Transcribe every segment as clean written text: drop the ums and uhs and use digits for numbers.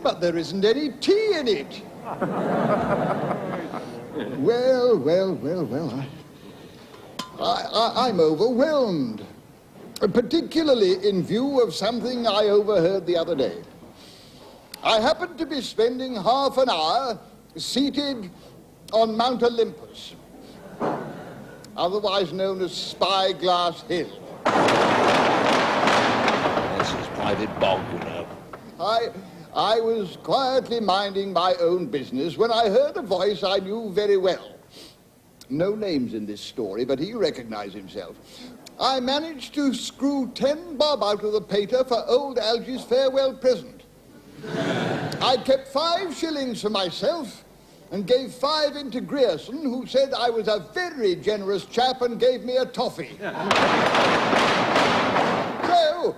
but there isn't any tea in it. Well, I'm overwhelmed, particularly in view of something I overheard the other day. I happened to be spending half an hour seated on Mount Olympus, otherwise known as Spyglass Hill. This is private bog, you know. I was quietly minding my own business when I heard a voice I knew very well. No names in this story, but he recognized himself. I managed to screw 10 bob out of the pater for old Algy's farewell present. I kept 5 shillings for myself and gave 5 into Grierson, who said I was a very generous chap and gave me a toffee. So,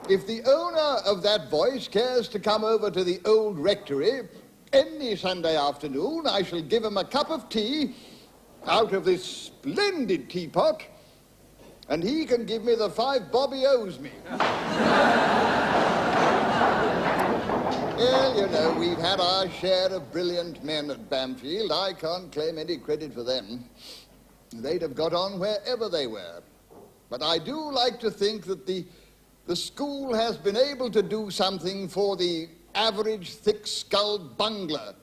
if the owner of that voice cares to come over to the old rectory any Sunday afternoon, I shall give him a cup of tea out of this splendid teapot, and he can give me the 5 bob he owes me. Well, you know, we've had our share of brilliant men at Bamfield. I can't claim any credit for them. They'd have got on wherever they were. But I do like to think that the school has been able to do something for the average thick-skulled bungler,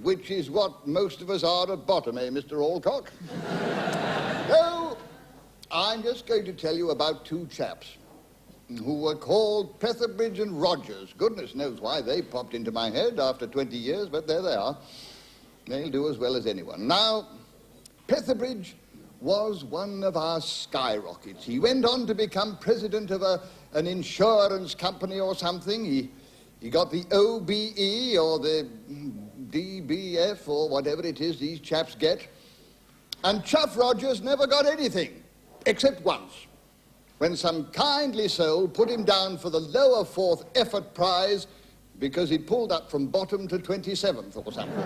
which is what most of us are at bottom, eh, Mr. Alcock? No, I'm just going to tell you about 2 chaps who were called Petherbridge and Rogers. Goodness knows why they popped into my head after 20 years, but there they are. They'll do as well as anyone. Now, Petherbridge was one of our skyrockets. He went on to become president of an insurance company or something. He got the OBE or the DBF or whatever it is these chaps get. And Chuff Rogers never got anything, except once, when some kindly soul put him down for the lower 4th effort prize because he pulled up from bottom to 27th or something.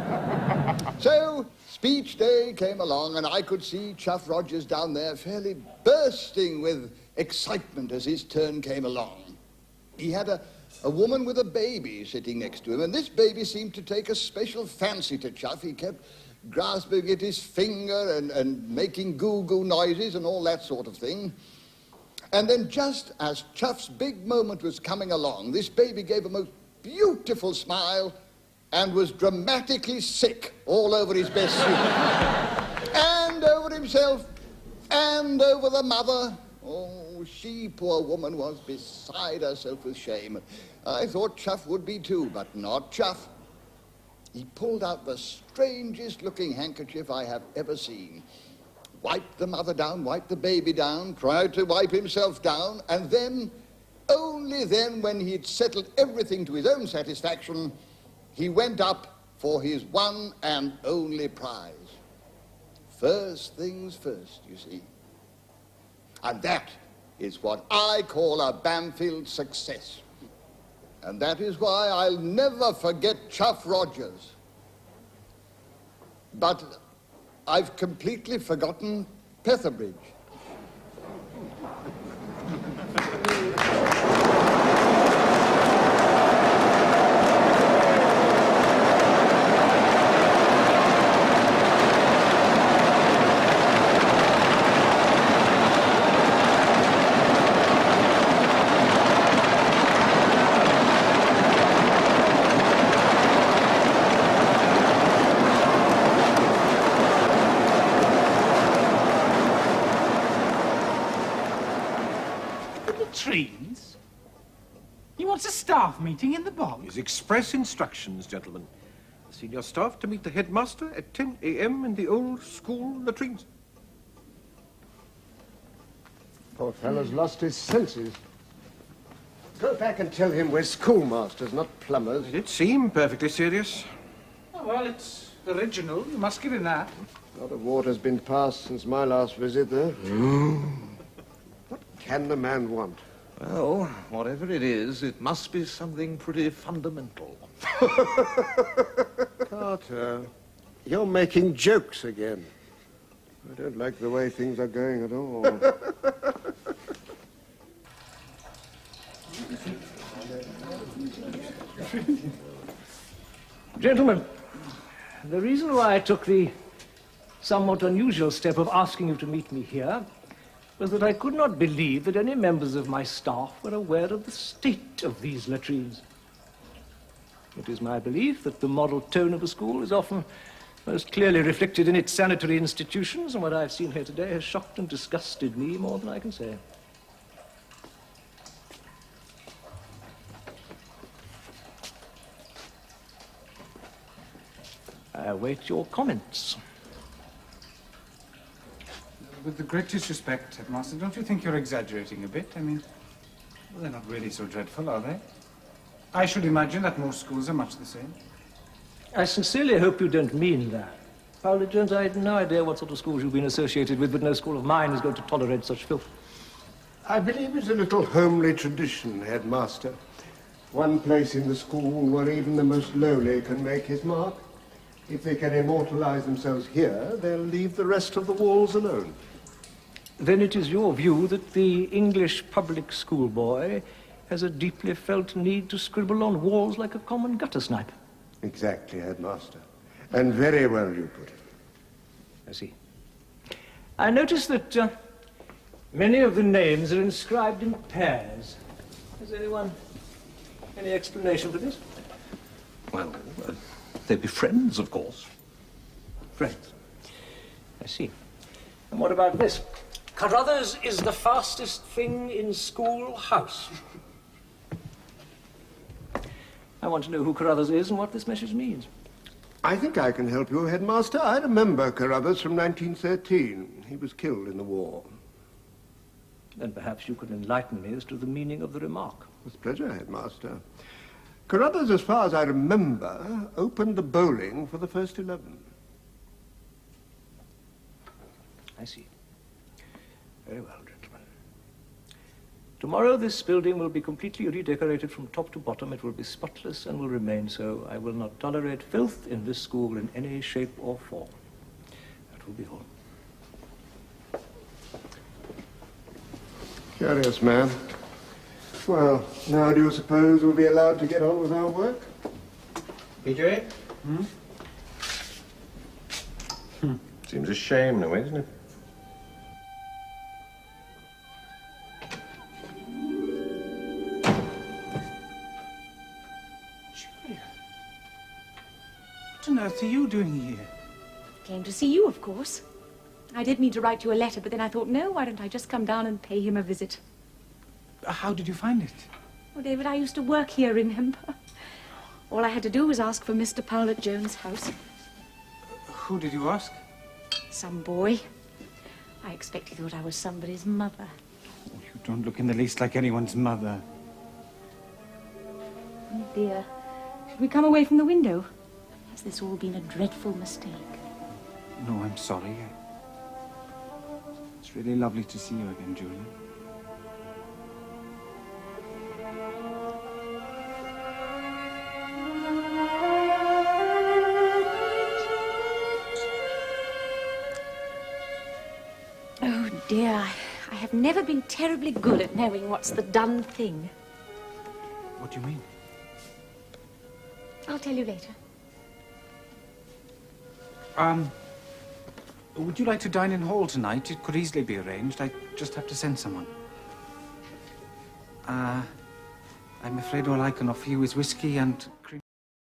So, speech day came along, and I could see Chuff Rogers down there fairly bursting with excitement as his turn came along. He had a woman with a baby sitting next to him, and this baby seemed to take a special fancy to Chuff. He kept grasping at his finger and making goo-goo noises and all that sort of thing. And then just as Chuff's big moment was coming along, this baby gave a most beautiful smile and was dramatically sick all over his best suit. And over himself, and over the mother. Oh, she, poor woman, was beside herself with shame. I thought Chuff would be too, but not Chuff. He pulled out the strangest looking handkerchief I have ever seen, wiped the mother down, wiped the baby down, tried to wipe himself down, and then, only then, when he'd settled everything to his own satisfaction, he went up for his one and only prize. First things first, you see. And that is what I call a Bamfield success. And that is why I'll never forget Chuff Rogers. But I've completely forgotten Petherbridge. Latrines? He wants a staff meeting in the bog. His express instructions, gentlemen. The senior staff to meet the headmaster at 10 a.m. in the old school latrines. Poor fellow's lost his senses. Go back and tell him we're schoolmasters, not plumbers. It did seem perfectly serious. Oh, well, it's original. You must give him that. A lot of water's been passed since my last visit, though. What can the man want? Well, whatever it is, it must be something pretty fundamental. Carter, you're making jokes again. I don't like the way things are going at all. Gentlemen, the reason why I took the somewhat unusual step of asking you to meet me here was that I could not believe that any members of my staff were aware of the state of these latrines. It is my belief that the moral tone of a school is often most clearly reflected in its sanitary institutions, and what I've seen here today has shocked and disgusted me more than I can say. I await your comments. With the greatest respect, Headmaster, don't you think you're exaggerating a bit? I mean, well, they're not really so dreadful, are they? I should imagine that most schools are much the same. I sincerely hope you don't mean that. Paula Jones, I had no idea what sort of schools you've been associated with, but no school of mine is going to tolerate such filth. I believe it's a little homely tradition, Headmaster. One place in the school where even the most lowly can make his mark. If they can immortalize themselves here, they'll leave the rest of the walls alone. Then it is your view that the English public school boy has a deeply felt need to scribble on walls like a common gutter snipe. Exactly, Headmaster. And very well you put it. I see. I notice that many of the names are inscribed in pairs. Has anyone any explanation for this? Well, they'd be friends, of course. Friends. I see. And what about this? Carruthers is the fastest thing in schoolhouse. I want to know who Carruthers is and what this message means. I think I can help you, Headmaster. I remember Carruthers from 1913. He was killed in the war. Then perhaps you could enlighten me as to the meaning of the remark. With pleasure, Headmaster. Carruthers, as far as I remember, opened the bowling for the first 11. I see. Very well, gentlemen. Tomorrow this building will be completely redecorated from top to bottom. It will be spotless and will remain so. I will not tolerate filth in this school in any shape or form. That will be all. Curious man. Well, now do you suppose we'll be allowed to get on with our work? PJ? Seems a shame, no, isn't it? Julia, what on earth are you doing here? Came to see you, of course. I did mean to write you a letter, but then I thought, no, why don't I just come down and pay him a visit? How did you find it? Well, David, I used to work here, remember? All I had to do was ask for Mr. Powlett Jones' house. Who did you ask? Some boy. I expect he thought I was somebody's mother. Oh, you don't look in the least like anyone's mother. Oh, dear. Should we come away from the window? Has this all been a dreadful mistake? No, I'm sorry. It's really lovely to see you again, Julia. Oh, dear. I have never been terribly good at knowing what's the done thing. What do you mean? I'll tell you later. Would you like to dine in hall tonight? It could easily be arranged. I just have to send someone. I'm afraid all I can offer you is whiskey and